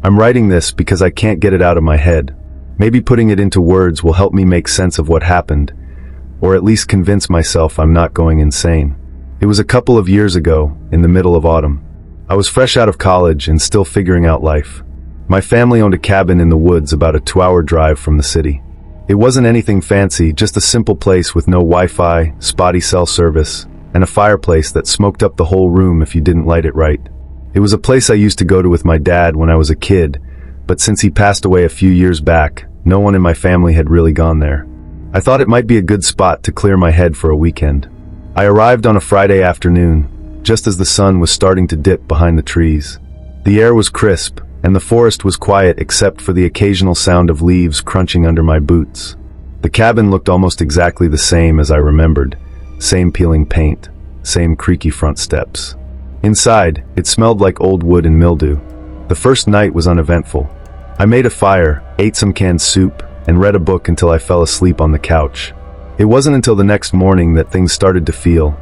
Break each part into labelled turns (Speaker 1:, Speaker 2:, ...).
Speaker 1: I'm writing this because I can't get it out of my head. Maybe putting it into words will help me make sense of what happened, or at least convince myself I'm not going insane. It was a couple of years ago, in the middle of autumn. I was fresh out of college and still figuring out life. My family owned a cabin in the woods about a 2-hour drive from the city. It wasn't anything fancy, just a simple place with no Wi-Fi, spotty cell service, and a fireplace that smoked up the whole room if you didn't light it right. It was a place I used to go to with my dad when I was a kid, but since he passed away a few years back, no one in my family had really gone there. I thought it might be a good spot to clear my head for a weekend. I arrived on a Friday afternoon, just as the sun was starting to dip behind the trees. The air was crisp, and the forest was quiet except for the occasional sound of leaves crunching under my boots. The cabin looked almost exactly the same as I remembered. Same peeling paint, same creaky front steps. Inside, it smelled like old wood and mildew. The first night was uneventful. I made a fire, ate some canned soup, and read a book until I fell asleep on the couch. It wasn't until the next morning that things started to feel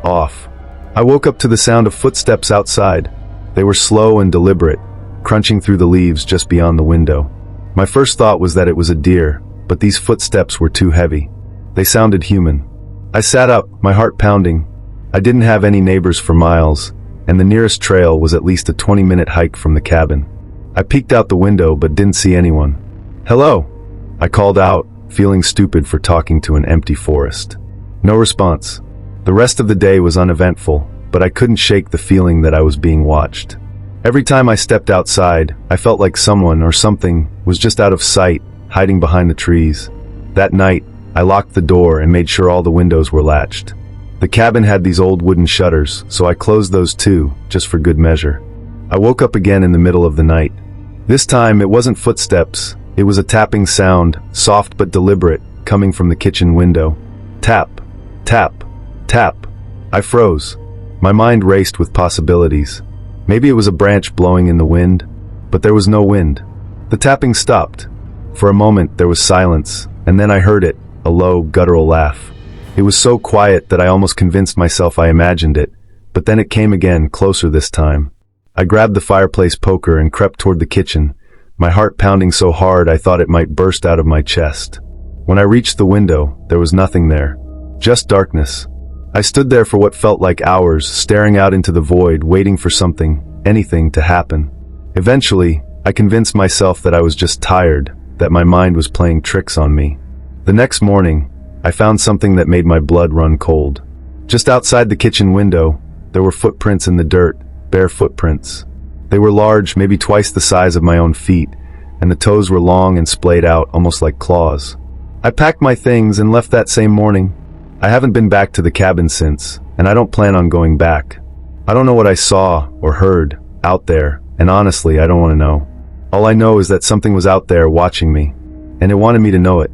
Speaker 1: off. I woke up to the sound of footsteps outside. They were slow and deliberate, crunching through the leaves just beyond the window. My first thought was that it was a deer, but these footsteps were too heavy. They sounded human. I sat up, my heart pounding. I didn't have any neighbors for miles, and the nearest trail was at least a 20-minute hike from the cabin. I peeked out the window but didn't see anyone. "Hello," I called out, feeling stupid for talking to an empty forest. No response. The rest of the day was uneventful, but I couldn't shake the feeling that I was being watched. Every time I stepped outside, I felt like someone or something was just out of sight, hiding behind the trees. That night, I locked the door and made sure all the windows were latched. The cabin had these old wooden shutters, so I closed those too, just for good measure. I woke up again in the middle of the night. This time, it wasn't footsteps. It was a tapping sound, soft but deliberate, coming from the kitchen window. Tap, tap, tap. I froze. My mind raced with possibilities. Maybe it was a branch blowing in the wind, but there was no wind. The tapping stopped. For a moment, there was silence, and then I heard it, a low, guttural laugh. It was so quiet that I almost convinced myself I imagined it, but then it came again, closer this time. I grabbed the fireplace poker and crept toward the kitchen, my heart pounding so hard I thought it might burst out of my chest. When I reached the window, there was nothing there. Just darkness. I stood there for what felt like hours, staring out into the void, waiting for something, anything, to happen. Eventually, I convinced myself that I was just tired, that my mind was playing tricks on me. The next morning, I found something that made my blood run cold. Just outside the kitchen window, there were footprints in the dirt, bare footprints. They were large, maybe twice the size of my own feet, and the toes were long and splayed out, almost like claws. I packed my things and left that same morning. I haven't been back to the cabin since, and I don't plan on going back. I don't know what I saw or heard out there, and honestly, I don't want to know. All I know is that something was out there watching me, and it wanted me to know it.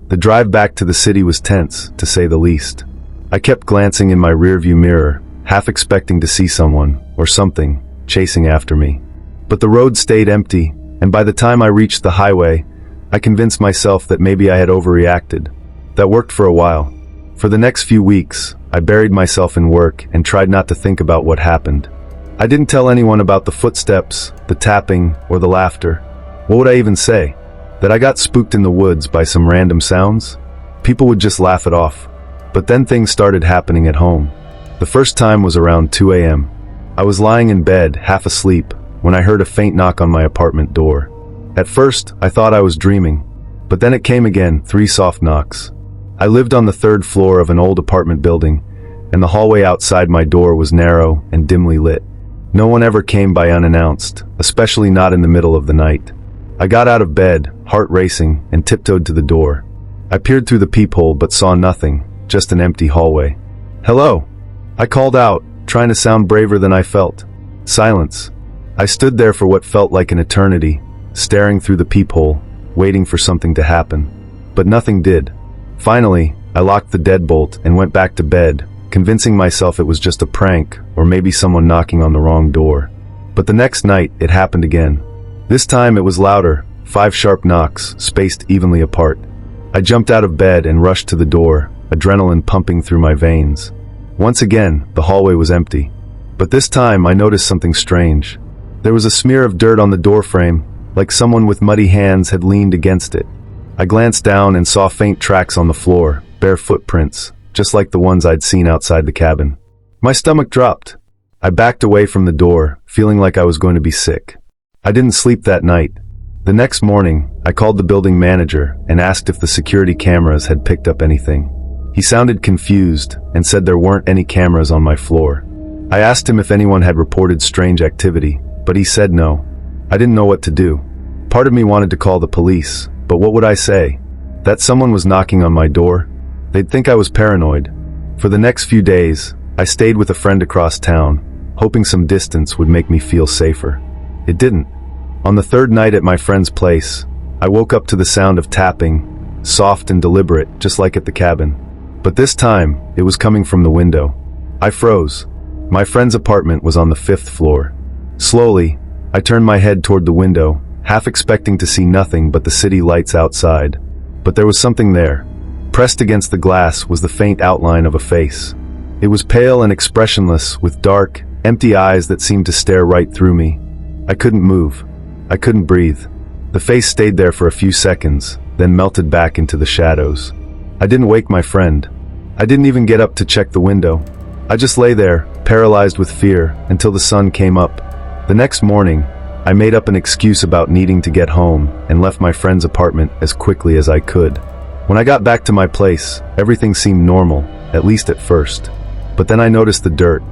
Speaker 1: The drive back to the city was tense, to say the least. I kept glancing in my rearview mirror, half expecting to see someone, or something, chasing after me. But the road stayed empty, and by the time I reached the highway, I convinced myself that maybe I had overreacted. That worked for a while. For the next few weeks, I buried myself in work and tried not to think about what happened. I didn't tell anyone about the footsteps, the tapping, or the laughter. What would I even say? That I got spooked in the woods by some random sounds? People would just laugh it off. But then things started happening at home. The first time was around 2 a.m. I was lying in bed, half asleep, when I heard a faint knock on my apartment door. At first, I thought I was dreaming, but then it came again, 3 soft knocks. I lived on the 3rd floor of an old apartment building, and the hallway outside my door was narrow and dimly lit. No one ever came by unannounced, especially not in the middle of the night. I got out of bed, heart racing, and tiptoed to the door. I peered through the peephole but saw nothing, just an empty hallway. "Hello," I called out, trying to sound braver than I felt. Silence. I stood there for what felt like an eternity, staring through the peephole, waiting for something to happen. But nothing did. Finally, I locked the deadbolt and went back to bed, convincing myself it was just a prank or maybe someone knocking on the wrong door. But the next night, it happened again. This time it was louder, 5 sharp knocks, spaced evenly apart. I jumped out of bed and rushed to the door, adrenaline pumping through my veins. Once again, the hallway was empty. But this time I noticed something strange. There was a smear of dirt on the doorframe, like someone with muddy hands had leaned against it. I glanced down and saw faint tracks on the floor, bare footprints, just like the ones I'd seen outside the cabin. My stomach dropped. I backed away from the door, feeling like I was going to be sick. I didn't sleep that night. The next morning, I called the building manager and asked if the security cameras had picked up anything. He sounded confused and said there weren't any cameras on my floor. I asked him if anyone had reported strange activity, but he said no. I didn't know what to do. Part of me wanted to call the police, but what would I say? That someone was knocking on my door? They'd think I was paranoid. For the next few days, I stayed with a friend across town, hoping some distance would make me feel safer. It didn't. On the third night at my friend's place, I woke up to the sound of tapping, soft and deliberate, just like at the cabin. But this time, it was coming from the window. I froze. My friend's apartment was on the 5th floor. Slowly, I turned my head toward the window, half expecting to see nothing but the city lights outside. But there was something there. Pressed against the glass was the faint outline of a face. It was pale and expressionless, with dark, empty eyes that seemed to stare right through me. I couldn't move. I couldn't breathe. The face stayed there for a few seconds, then melted back into the shadows. I didn't wake my friend. I didn't even get up to check the window. I just lay there, paralyzed with fear, until the sun came up. The next morning, I made up an excuse about needing to get home and left my friend's apartment as quickly as I could. When I got back to my place, everything seemed normal, at least at first. But then I noticed the dirt.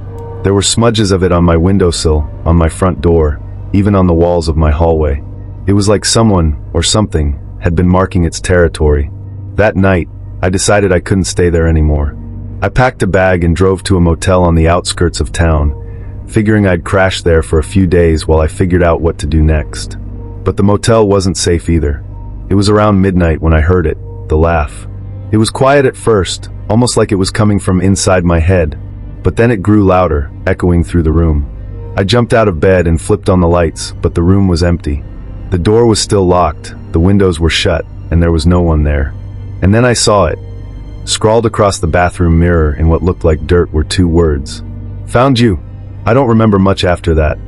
Speaker 1: There were smudges of it on my windowsill, on my front door, even on the walls of my hallway. It was like someone, or something, had been marking its territory. That night, I decided I couldn't stay there anymore. I packed a bag and drove to a motel on the outskirts of town, figuring I'd crash there for a few days while I figured out what to do next. But the motel wasn't safe either. It was around midnight when I heard it, the laugh. It was quiet at first, almost like it was coming from inside my head, but then it grew louder, echoing through the room. I jumped out of bed and flipped on the lights, but the room was empty. The door was still locked, the windows were shut, and there was no one there. And then I saw it. Scrawled across the bathroom mirror in what looked like dirt were 2 words. Found you. I don't remember much after that.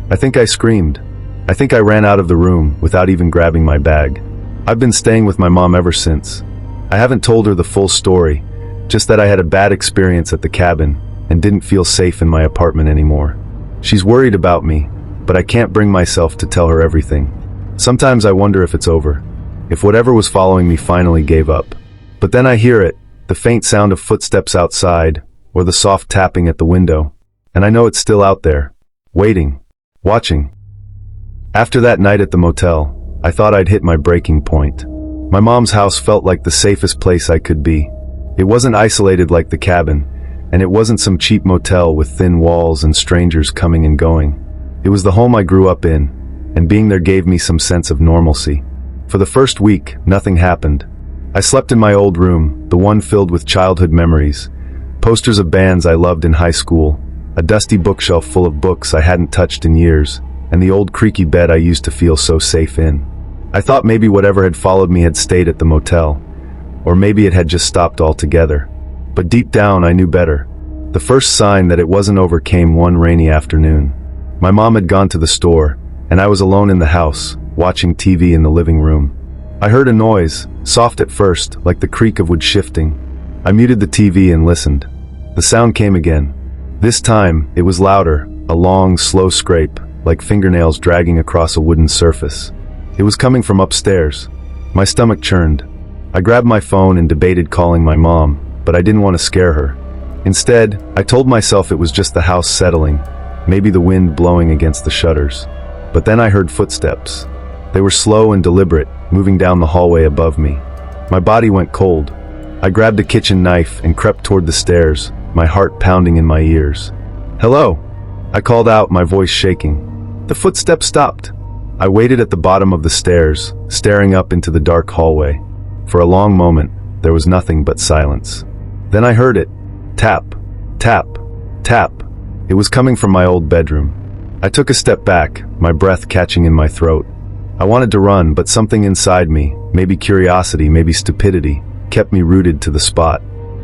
Speaker 1: I think I screamed. I think I ran out of the room without even grabbing my bag. I've been staying with my mom ever since. I haven't told her the full story, just that I had a bad experience at the cabin and didn't feel safe in my apartment anymore. She's worried about me, but I can't bring myself to tell her everything. Sometimes I wonder if it's over, if whatever was following me finally gave up. But then I hear it, the faint sound of footsteps outside, or the soft tapping at the window, and I know it's still out there, waiting, watching. After that night at the motel, I thought I'd hit my breaking point. My mom's house felt like the safest place I could be. It wasn't isolated like the cabin, and it wasn't some cheap motel with thin walls and strangers coming and going. It was the home I grew up in, and being there gave me some sense of normalcy. For the first week, nothing happened. I slept in my old room, the one filled with childhood memories, posters of bands I loved in high school, a dusty bookshelf full of books I hadn't touched in years, and the old creaky bed I used to feel so safe in. I thought maybe whatever had followed me had stayed at the motel, or maybe it had just stopped altogether. But deep down, I knew better. The first sign that it wasn't over came one rainy afternoon. My mom had gone to the store, and I was alone in the house, watching TV in the living room. I heard a noise, soft at first, like the creak of wood shifting. I muted the TV and listened. The sound came again. This time, it was louder, a long, slow scrape, like fingernails dragging across a wooden surface. It was coming from upstairs. My stomach churned. I grabbed my phone and debated calling my mom, but I didn't want to scare her. Instead, I told myself it was just the house settling, maybe the wind blowing against the shutters. But then I heard footsteps. They were slow and deliberate, moving down the hallway above me. My body went cold. I grabbed a kitchen knife and crept toward the stairs, my heart pounding in my ears. "Hello!" I called out, my voice shaking. The footsteps stopped. I waited at the bottom of the stairs, staring up into the dark hallway. For a long moment, there was nothing but silence. Then I heard it. Tap, tap, tap. It was coming from my old bedroom. I took a step back, my breath catching in my throat. I wanted to run, but something inside me, maybe curiosity, maybe stupidity, kept me rooted to the spot.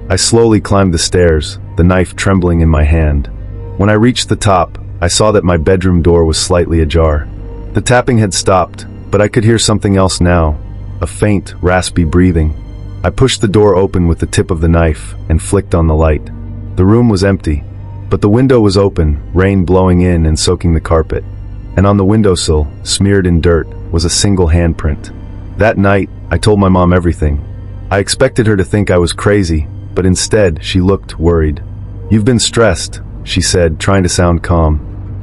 Speaker 1: I slowly climbed the stairs, the knife trembling in my hand. When I reached the top, I saw that my bedroom door was slightly ajar. The tapping had stopped, but I could hear something else now, a faint, raspy breathing. I pushed the door open with the tip of the knife and flicked on the light. The room was empty, but the window was open, rain blowing in and soaking the carpet. And on the windowsill, smeared in dirt, was a single handprint. That night, I told my mom everything. I expected her to think I was crazy, but instead, she looked worried. "You've been stressed," she said, trying to sound calm.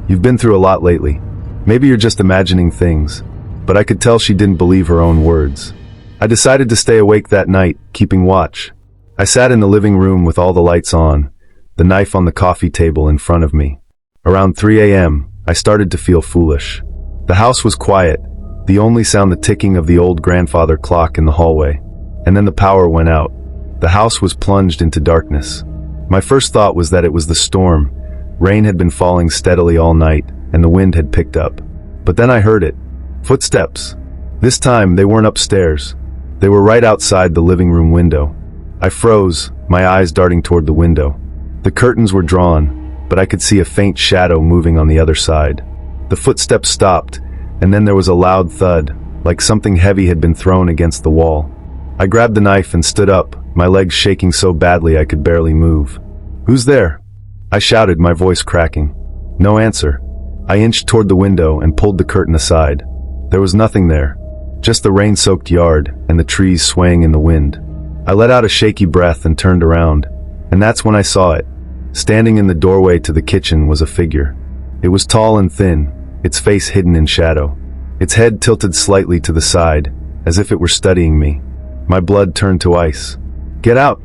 Speaker 1: "You've been through a lot lately. Maybe you're just imagining things." But I could tell she didn't believe her own words. I decided to stay awake that night, keeping watch. I sat in the living room with all the lights on, the knife on the coffee table in front of me. Around 3 a.m., I started to feel foolish. The house was quiet, the only sound the ticking of the old grandfather clock in the hallway. And then the power went out. The house was plunged into darkness. My first thought was that it was the storm. Rain had been falling steadily all night, and the wind had picked up. But then I heard it. Footsteps. This time, they weren't upstairs. They were right outside the living room window. I froze, my eyes darting toward the window. The curtains were drawn, but I could see a faint shadow moving on the other side. The footsteps stopped, and then there was a loud thud, like something heavy had been thrown against the wall. I grabbed the knife and stood up, my legs shaking so badly I could barely move. "Who's there?" I shouted, my voice cracking. No answer. I inched toward the window and pulled the curtain aside. There was nothing there. Just the rain-soaked yard and the trees swaying in the wind. I let out a shaky breath and turned around, and that's when I saw it. Standing in the doorway to the kitchen was a figure. It was tall and thin, its face hidden in shadow. Its head tilted slightly to the side, as if it were studying me. My blood turned to ice. "Get out!"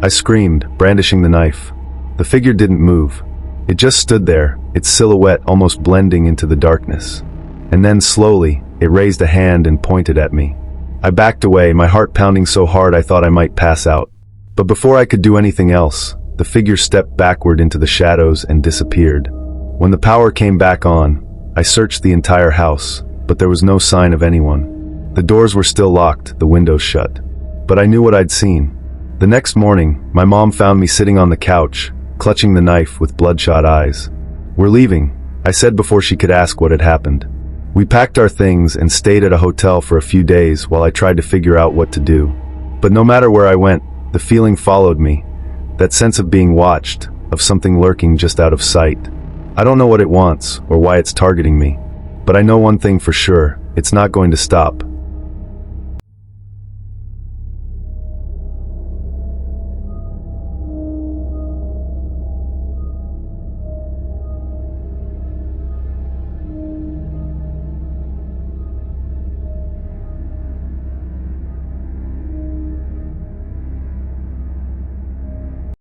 Speaker 1: I screamed, brandishing the knife. The figure didn't move. It just stood there, its silhouette almost blending into the darkness. And then slowly, it raised a hand and pointed at me. I backed away, my heart pounding so hard I thought I might pass out. But before I could do anything else, the figure stepped backward into the shadows and disappeared. When the power came back on, I searched the entire house, but there was no sign of anyone. The doors were still locked, the windows shut. But I knew what I'd seen. The next morning, my mom found me sitting on the couch, clutching the knife with bloodshot eyes. "We're leaving," I said before she could ask what had happened. We packed our things and stayed at a hotel for a few days while I tried to figure out what to do. But no matter where I went, the feeling followed me. That sense of being watched, of something lurking just out of sight. I don't know what it wants or why it's targeting me. But I know one thing for sure, it's not going to stop.